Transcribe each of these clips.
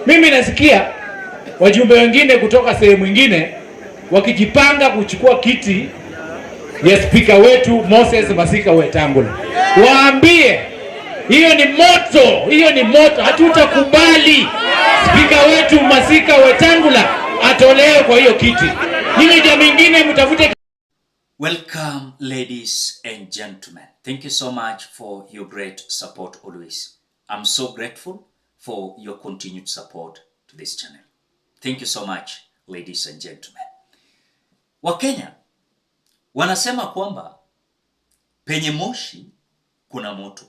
Mimi nasikia wajumbe wengine kutoka sehemu nyingine wakijipanga kuchukua kiti ya spika wetu Moses Masika Wetangula. Waambie hiyo ni moto, hiyo ni moto. Hatutakubali spika wetu Masika Wetangula atolewe kwa hiyo kiti. Nyinyi jamii nyingine mtafute. Welcome, ladies and gentlemen. Thank you so much for your great support always. I'm so grateful for your continued support to this channel. Thank you so much, ladies and gentlemen. Wakenya wanasema kwamba penye moshi kuna moto.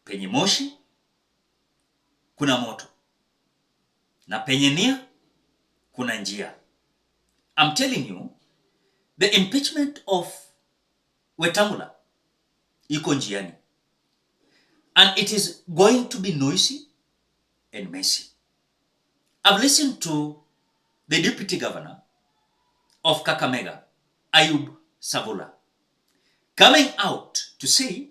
Penye moshi kuna moto. Na penye nia kuna njia. I'm telling you, the impeachment of Wetangula iko njiani. And it is going to be noisy and messy. I've listened to the deputy governor of Kakamega, Ayub Savula, coming out to say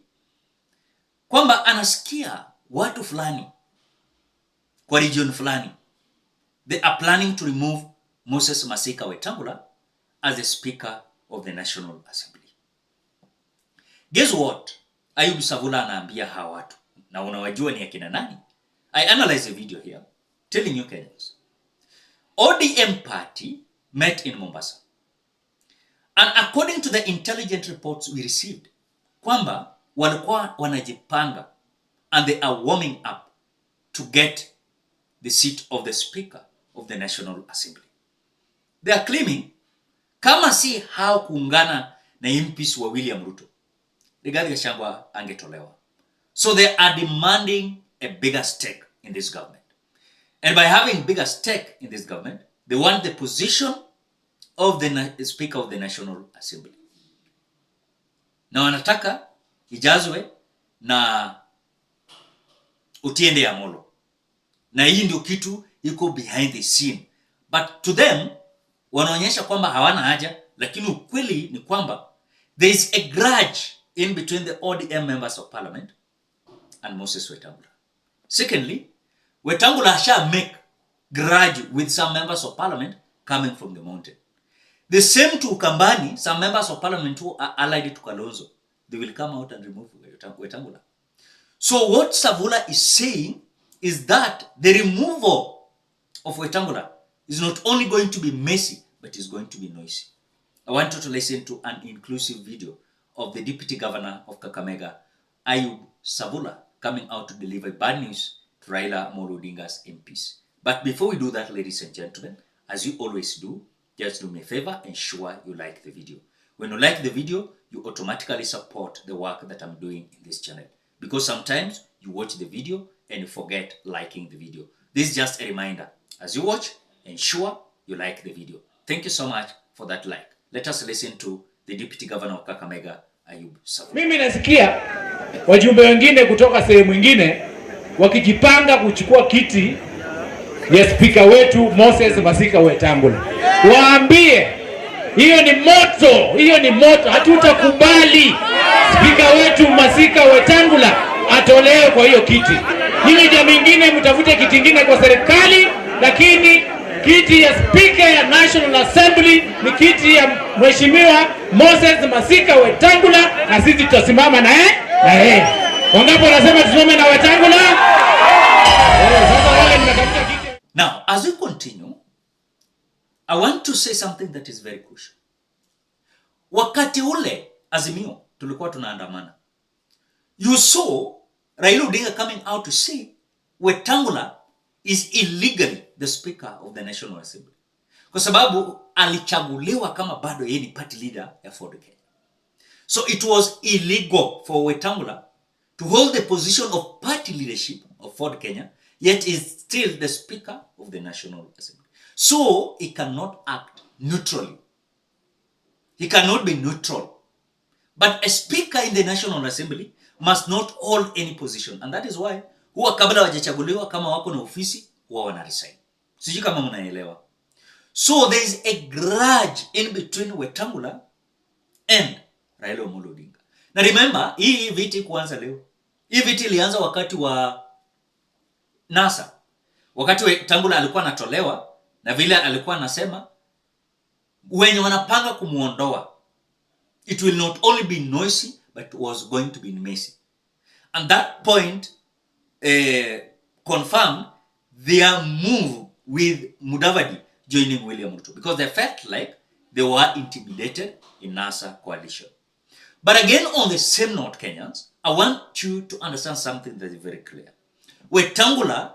kwamba anasikia watu fulani kwa region fulani, they are planning to remove Moses Masika Wetangula as the Speaker of the National Assembly. Guess what? Ayub Savula anaambia hawa watu, na unawajua ni akina nani? I analyze a video here telling you Kenyans. ODM party met in Mombasa. And according to the intelligent reports we received, kwamba walikuwa wanajipanga and they are warming up to get the seat of the Speaker of the National Assembly. They are claiming kama si hao kuungana na MPs wa William Ruto, Rigathi Gachagua angetolewa. So they are demanding a bigger stake in this government. And by having bigger stake in this government, they want the position of the Speaker of the National Assembly. Na wanataka ijazwe na Otiende Amolo. Na hii ndio kitu iko behind the scene. But to them, wanaonyesha kwamba hawana haja, lakini ukweli ni kwamba there is a grudge in between the ODM members of parliament and Moses Wetangula. Secondly, Wetangula hasha make grudge with some members of parliament coming from the mountain. The same to Ukambani, some members of parliament who are allied to Kalonzo, they will come out and remove Wetangula. So what Savula is saying is that the removal of Wetangula is not only going to be messy, but is going to be noisy. I want you to listen to an inclusive video of the Deputy Governor of Kakamega, Ayub Savula, coming out to deliver bad news to Raila Amolo Odinga's MPs. But before we do that, ladies and gentlemen, as you always do, just do me a favor, ensure you like the video. When you like the video, you automatically support the work that I'm doing in this channel. Because sometimes you watch the video and you forget liking the video. This is just a reminder. As you watch, ensure you like the video. Thank you so much for that like. Let us listen to the Deputy Governor of Kakamega, Ayub Savula. Mimi nasikia wajumbe wengine kutoka sehemu nyingine wakijipanga kuchukua kiti ya spika wetu Moses Masika Wetangula. Waambie hiyo ni moto, hiyo ni moto. Hatutakubali spika wetu Masika Wetangula atolewe kwa hiyo kiti. Nyinyi jamii nyingine mtafute kiti kingine kwa serikali, lakini kiti ya Speaker ya National Assembly ni kiti ya Mheshimiwa Moses Masika Wetangula, na sisi tutasimama na yeye. Wangapi wanasema tusimame na Wetangula? Sasa wale mnatafuta kiti. Now, as we continue, I want to say something that is very crucial. Wakati ule Azimio tulikuwa tunaandamana, you saw Raila Odinga coming out to say Wetangula is illegally the Speaker of the National Assembly. Kwa sababu alichaguliwa kama bado yeye ni party leader ya Ford Kenya. So it was illegal for Wetangula to hold the position of party leadership of Ford Kenya, yet is still the Speaker of the National Assembly. So he cannot act neutrally. He cannot be neutral. But a Speaker in the National Assembly must not hold any position. And that is why huwa kabla wajachaguliwa kama wako na ofisi huwa wana resign. Sijui kama mnaelewa. So there is a grudge in between Wetangula and Raila Amolo Odinga. Na remember, hii viti kuanza leo. Hii viti ilianza wakati wa NASA. wakati Wetangula alikuwa anatolewa na vile alikuwa anasema wenye wanapanga kumuondoa, it will not only be noisy but was going to be messy. And that point confirmed their move with Mudavadi joining William Ruto, because they felt like they were intimidated in NASA coalition. But again, on the same note, Kenyans, I want you to understand something that is very clear. Wetangula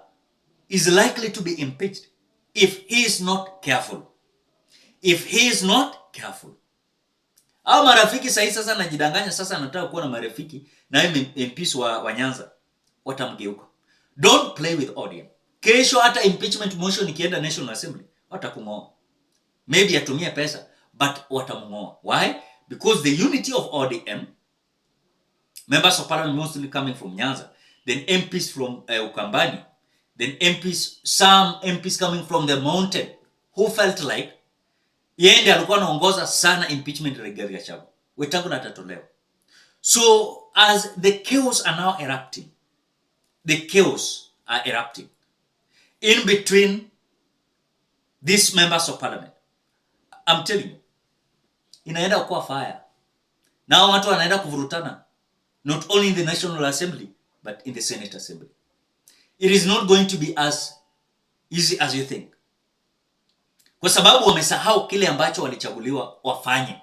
is likely to be impeached if he is not careful. If he is not careful. Au marafiki sasa najidanganya sasa anataka kuwa na marafiki na MPs wa Nyanza watamgeuka. Don't play with audience. Kesho hata impeachment motion ikienda National Assembly watakungoa. Maybe atumie pesa but watamungoa. Why? Because the unity of ODM, members of parliament mostly coming from Nyanza, then MPs from Ukambani, then some MPs coming from the mountain who felt like yeye alikuwa anaongoza sana impeachment Rigathi Gachagua. Wetangula atatolewa. So as the chaos are now erupting, in between these members of parliament, I'm telling you, inaenda kuwa fire. Now watu wanaenda kuvurutana, not only in the National Assembly but in the Senate Assembly. It is not going to be as easy as you think. Kwa sababu wamesahau kile ambacho walichaguliwa wafanye.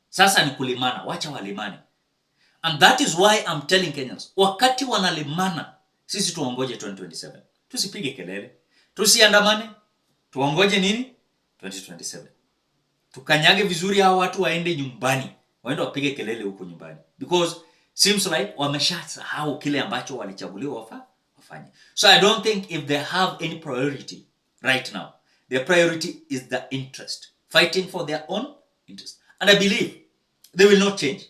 Sasa ni kulimana, wacha walimane. And that is why I'm telling Kenyans, wakati wanalimana, sisi tuongoje 2027. Tusipige kelele, tusiandamane, tuongoje nini? 2027. Tukanyage vizuri hao watu waende nyumbani. Waende wapige kelele huko nyumbani. Because seems like wameshasahau kile ambacho walichaguliwa wafanye. So I don't think if they have any priority right now, their priority is the interest, fighting for their own interest. And I believe they will not change.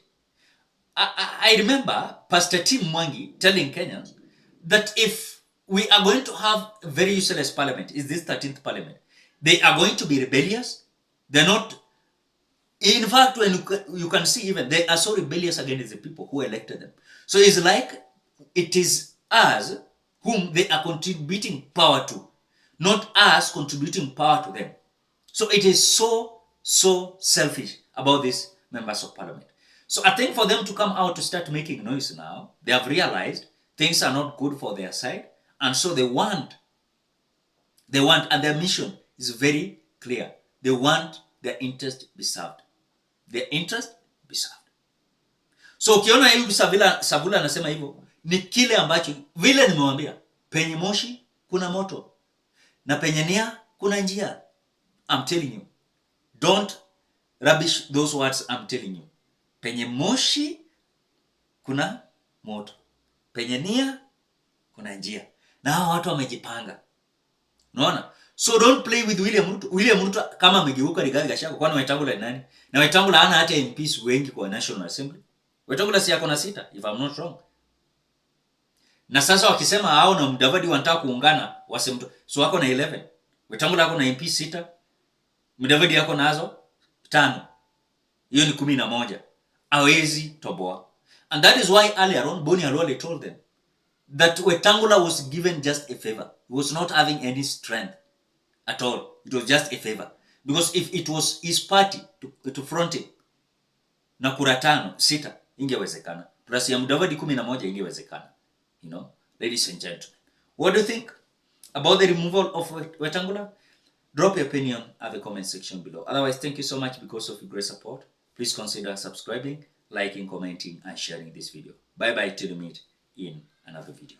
I remember Pastor Tim Mwangi telling Kenyans that if we are going to have a very useless parliament, is this 13th parliament, they are going to be rebellious. They're not. In fact, when you can see even, they are so rebellious against the people who elected them. So it's like it is us whom they are contributing power to, not us contributing power to them. So it is so selfish about these members of parliament. So I think for them to come out to start making noise now, they have realized things are not good for their side. And so they want, and their mission is very clear. They want their interest be served. Their interest be served. So ukiona hivi Sabula anasema hivyo, ni kile ambacho vile nimewambia, penye moshi kuna moto na penye nia kuna njia. I'm telling you, don't rubbish those words I'm telling you. Penye moshi kuna moto, penye nia kuna njia. Na hao watu wamejipanga. Unaona? So don't play with William Ruto. William Ruto kama amegeuka Rigathi Gachagua, kwani Wetangula ni nani? Na Wetangula hana hata MPs wengi kwa National Assembly. Wetangula si yako na 6 if I'm not wrong. Na sasa wakisema hao na Mudavadi wanataka kuungana, wasemto. So wako na 11. Wetangula yako na MP 6. Mudavadi yako nazo 5. Hiyo ni 11. Hawezi toboa. And that is why earlier on Boni Halwale told them that Wetangula was given just a favor. He was not having any strength at all. It was just a favor. Because if it was his party to front him, na kura 5, 6, ingewezekana. Plus ya Mudavadi 11 ingewezekana. You know, ladies and gentlemen. What do you think about the removal of Wetangula? Drop your opinion at the comment section below. Otherwise, thank you so much because of your great support. Please consider subscribing, liking, commenting, and sharing this video. Bye-bye till we meet in another video.